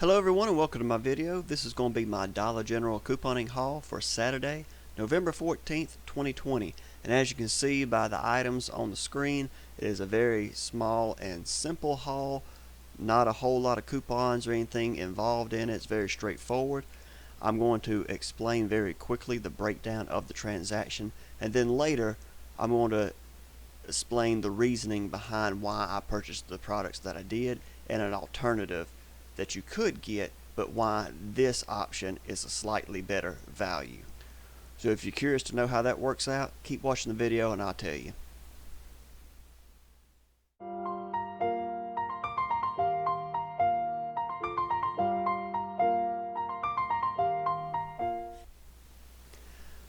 Hello everyone and welcome to my video. This is going to be my Dollar General couponing haul for Saturday, November 14th, 2020. And as you can see by the items on the screen, it is a very small and simple haul. Not a whole lot of coupons or anything involved in it. It's very straightforward. I'm going to explain very quickly the breakdown of the transaction, and then later I'm going to explain the reasoning behind why I purchased the products that I did and an alternative that you could get, but why this option is a slightly better value. So if you're curious to know how that works out, keep watching the video and I'll tell you.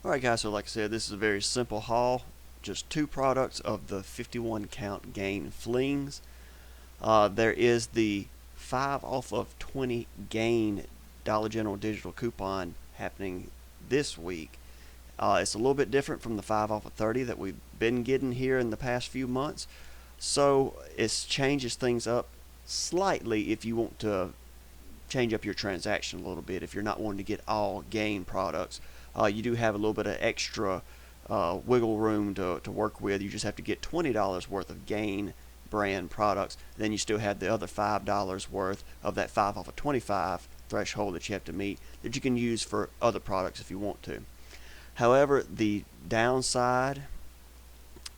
Alright guys, so like I said, this is a very simple haul. Just two products of the 51 count gain flings. There is the 5 off of 20 gain Dollar General digital coupon happening this week. It's a little bit different from the 5 off of 30 that we've been getting here in the past few months. So it changes things up slightly if you want to change up your transaction a little bit. If you're not wanting to get all gain products, you do have a little bit of extra wiggle room to work with. You just have to get $20 worth of gain brand products. Then you still have the other $5 worth of that 5 off of 25 threshold that you have to meet that you can use for other products if you want to. However, the downside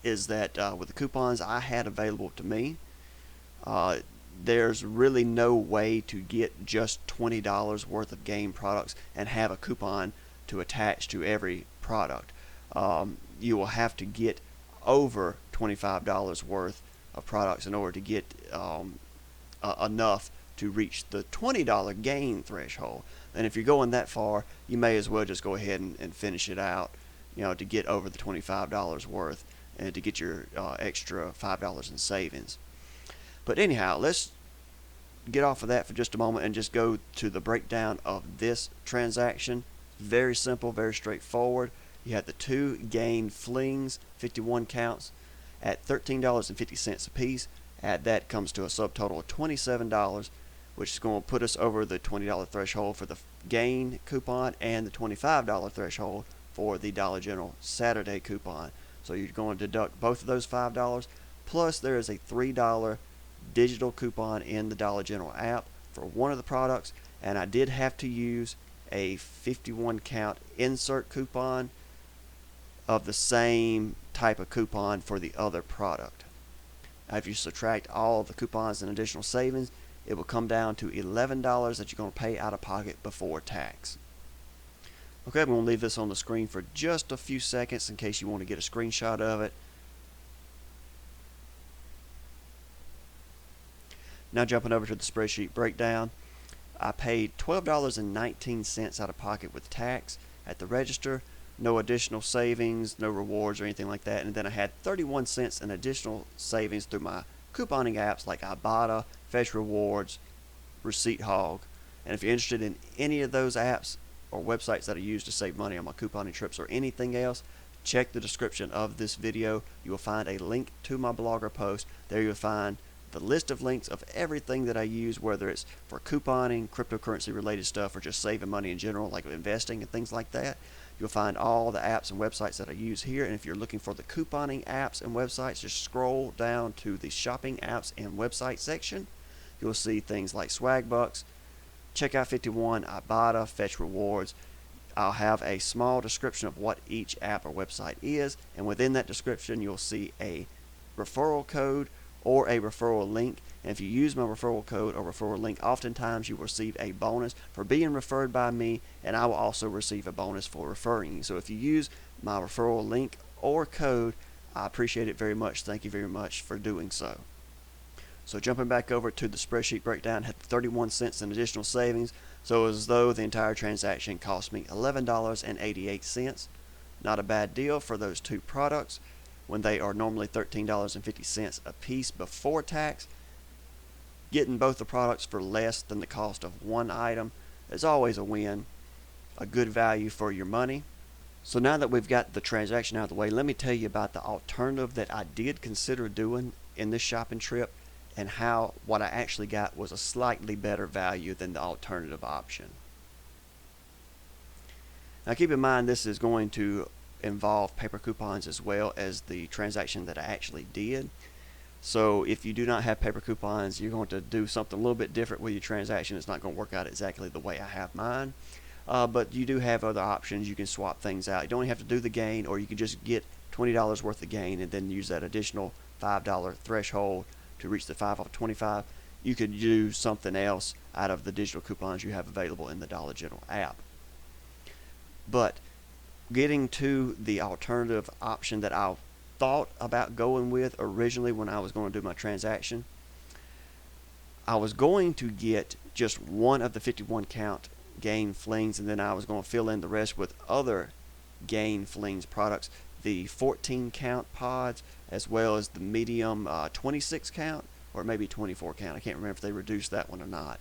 is that with the coupons I had available to me, there's really no way to get just $20 worth of gain products and have a coupon to attach to every product. You will have to get over $25 worth of products in order to get enough to reach the $20 gain threshold. And if you're going that far, you may as well just go ahead and finish it out, to get over the $25 worth and to get your extra $5 in savings. But anyhow, let's get off of that for just a moment and just go to the breakdown of this transaction. Very simple, very straightforward. You have the two gain flings, 51 counts, at $13.50 a piece. Add that comes to a subtotal of $27, which is going to put us over the $20 threshold for the gain coupon and the $25 threshold for the Dollar General Saturday coupon. So you're going to deduct both of those $5, plus there is a $3 digital coupon in the Dollar General app for one of the products, and I did have to use a 51 count insert coupon of the same type of coupon for the other product. Now, if you subtract all of the coupons and additional savings, it will come down to $11 that you're going to pay out of pocket before tax. Okay, I'm going to leave this on the screen for just a few seconds in case you want to get a screenshot of it. Now jumping over to the spreadsheet breakdown, I paid $12.19 out of pocket with tax at the register. No additional savings, no rewards or anything like that. And then I had 31 cents in additional savings through my couponing apps like Ibotta, Fetch Rewards, Receipt Hog. And if you're interested in any of those apps or websites that I use to save money on my couponing trips or anything else, check the description of this video. You will find a link to my blogger post. There you'll find the list of links of everything that I use, whether it's for couponing, cryptocurrency related stuff, or just saving money in general, like investing and things like that. You'll find all the apps and websites that I use here. And if you're looking for the couponing apps and websites, just scroll down to the shopping apps and website section. You'll see things like Swagbucks, Checkout 51, Ibotta, Fetch Rewards. I'll have a small description of what each app or website is, and within that description you'll see a referral code or a referral link. And if you use my referral code or referral link, oftentimes you will receive a bonus for being referred by me, and I will also receive a bonus for referring you. So if you use my referral link or code, I appreciate it very much. Thank you very much for doing so. So jumping back over to the spreadsheet breakdown, had 31 cents in additional savings, so as though the entire transaction cost me $11.88. Not a bad deal for those two products when they are normally $13.50 a piece before tax. Getting both the products for less than the cost of one item is always a win, a good value for your money. So now that we've got the transaction out of the way, let me tell you about the alternative that I did consider doing in this shopping trip, and how what I actually got was a slightly better value than the alternative option. Now keep in mind this is going to involve paper coupons as well as the transaction that I actually did. So if you do not have paper coupons, you're going to do something a little bit different with your transaction. It's not going to work out exactly the way I have mine. But you do have other options. You can swap things out. You don't have to do the gain, or you can just get $20 worth of gain and then use that additional $5 threshold to reach the 5 off 25. You could do something else out of the digital coupons you have available in the Dollar General app. But getting to the alternative option that I thought about going with originally when I was going to do my transaction, I was going to get just one of the 51 count gain flings, and then I was going to fill in the rest with other gain flings products, the 14 count pods as well as the medium 26 count or maybe 24 count. I can't remember if they reduced that one or not.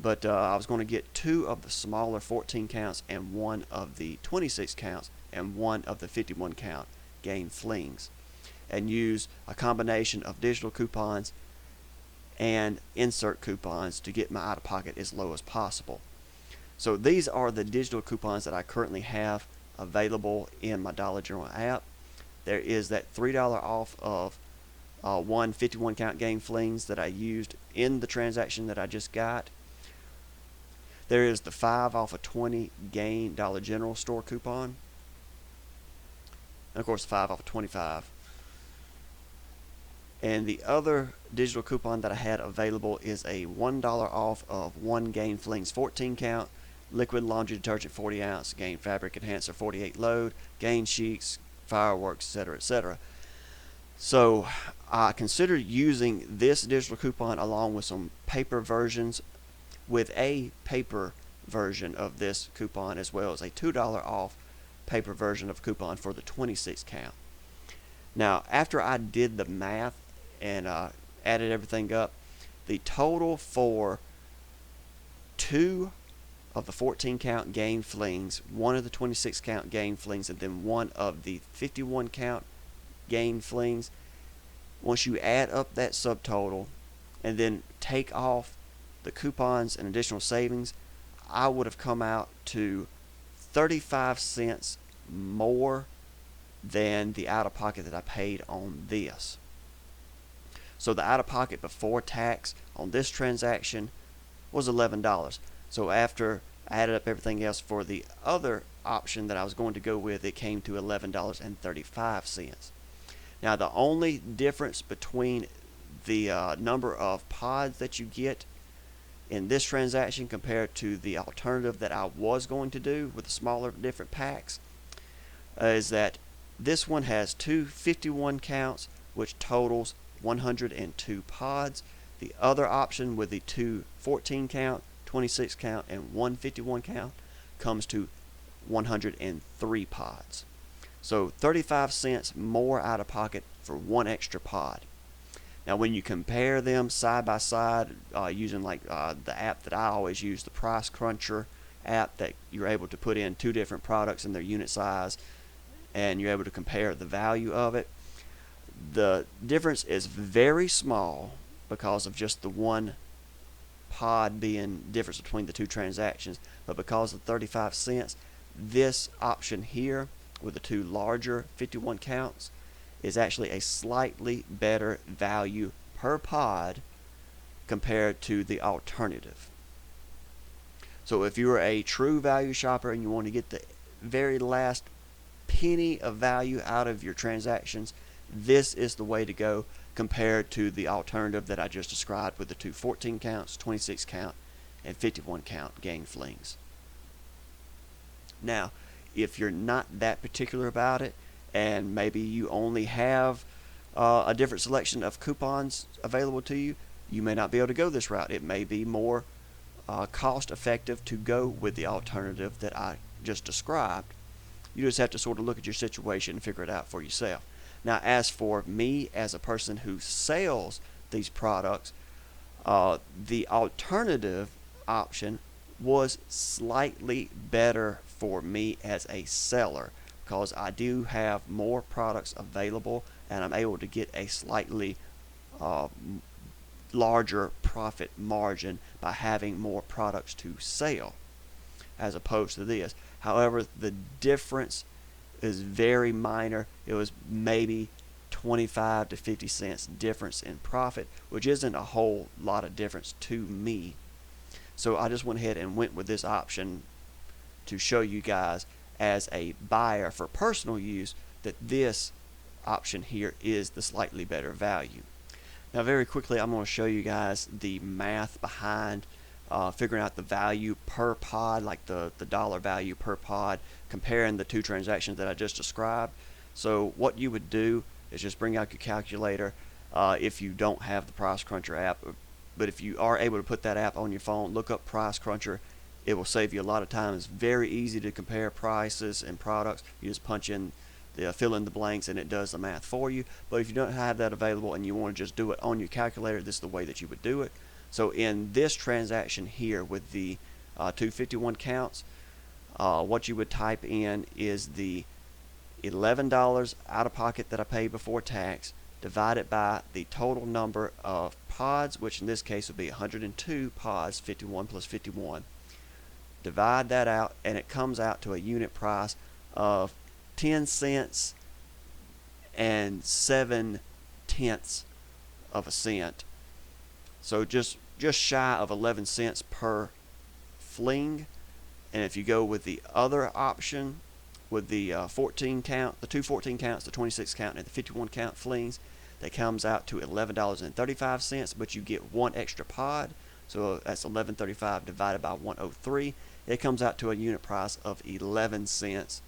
But I was going to get two of the smaller 14 counts and one of the 26 counts and one of the 51 count gain flings, and use a combination of digital coupons and insert coupons to get my out-of-pocket as low as possible. So these are the digital coupons that I currently have available in my Dollar General app. There is that $3 off of one 51 count gain flings that I used in the transaction that I just got. There is the 5 off of 20 gain Dollar General store coupon. And of course, 5 off of 25. And the other digital coupon that I had available is a $1 off of one gain flings 14 count, liquid laundry detergent 40 ounce, gain fabric enhancer 48 load, gain sheets, fireworks, etc., etc. So I considered using this digital coupon along with some paper versions, with a paper version of this coupon as well as a $2 off paper version of coupon for the 26 count. Now after I did the math and added everything up, the total for two of the 14 count gain flings, one of the 26 count gain flings, and then one of the 51 count gain flings, once you add up that subtotal and then take off the coupons and additional savings, I would have come out to 35 cents more than the out-of-pocket that I paid on this. So the out-of-pocket before tax on this transaction was $11. So after I added up everything else for the other option that I was going to go with, it came to $11.35. Now the only difference between the number of pods that you get in this transaction compared to the alternative that I was going to do with the smaller different packs is that this one has two 51 counts, which totals 102 pods. The other option with the two 14 count, 26 count, and 151 count comes to 103 pods. So 35 cents more out of pocket for one extra pod. Now when you compare them side by side using like the app that I always use, the Price Cruncher app, that you're able to put in two different products and their unit size and you're able to compare the value of it, the difference is very small because of just the one pod being difference between the two transactions. But because of 35 cents, this option here with the two larger 51 counts is actually a slightly better value per pod compared to the alternative. So if you're a true value shopper and you want to get the very last penny of value out of your transactions, this is the way to go compared to the alternative that I just described with the two 14 counts, 26 count, and 51 count gain flings. Now, if you're not that particular about it, and maybe you only have a different selection of coupons available to you, you may not be able to go this route. It may be more cost effective to go with the alternative that I just described. You just have to sort of look at your situation and figure it out for yourself. Now, as for me as a person who sells these products, the alternative option was slightly better for me as a seller because I do have more products available and I'm able to get a slightly larger profit margin by having more products to sell as opposed to this. However, the difference is very minor. It was maybe 25 to 50 cents difference in profit, which isn't a whole lot of difference to me. So I just went ahead and went with this option to show you guys as a buyer for personal use that this option here is the slightly better value. Now very quickly I'm going to show you guys the math behind figuring out the value per pod, like the dollar value per pod, comparing the two transactions that I just described. So what you would do is just bring out your calculator if you don't have the Price Cruncher app, but if you are able to put that app on your phone, look up Price Cruncher. It will save you a lot of time. It's very easy to compare prices and products. You just punch in fill in the blanks and it does the math for you. But if you don't have that available and you want to just do it on your calculator, this is the way that you would do it. So in this transaction here with the 251 counts, what you would type in is the $11 out of pocket that I paid before tax, divided by the total number of pods, which in this case would be 102 pods, 51 plus 51. Divide that out and it comes out to a unit price of 10 cents and 7/10 of a cent. So just shy of 11 cents per fling. And if you go with the other option with the 14 count, the 214 counts, the 26 count, and the 51 count flings, that comes out to $11.35, but you get one extra pod. So that's $11.35 divided by 103. It comes out to a unit price of 11 cents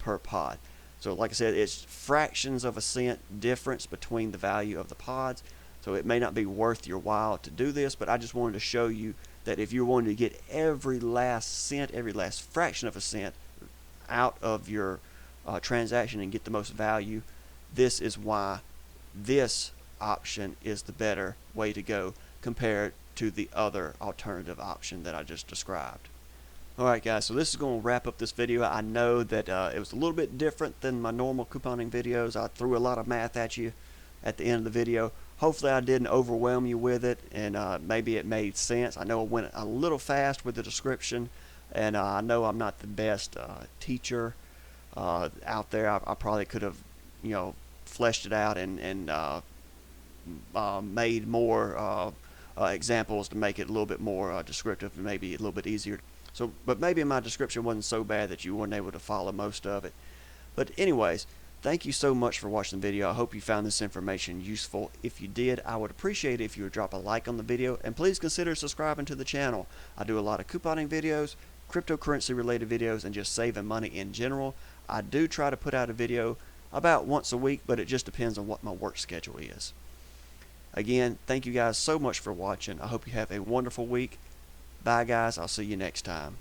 per pod. So like I said, it's fractions of a cent difference between the value of the pods. So it may not be worth your while to do this, but I just wanted to show you that if you're wanting to get every last cent, every last fraction of a cent out of your transaction and get the most value, this is why this option is the better way to go compared to the other alternative option that I just described. Alright guys, so this is going to wrap up this video. I know that it was a little bit different than my normal couponing videos. I threw a lot of math at you at the end of the video. Hopefully I didn't overwhelm you with it, and maybe it made sense. I know I went a little fast with the description, and I know I'm not the best teacher out there. I probably could have, fleshed it out and made more examples to make it a little bit more descriptive and maybe a little bit easier. So, but maybe my description wasn't so bad that you weren't able to follow most of it. But anyways, thank you so much for watching the video. I hope you found this information useful. If you did, I would appreciate it if you would drop a like on the video, and please consider subscribing to the channel. I do a lot of couponing videos, cryptocurrency related videos, and just saving money in general. I do try to put out a video about once a week, but it just depends on what my work schedule is. Again, thank you guys so much for watching. I hope you have a wonderful week. Bye guys, I'll see you next time.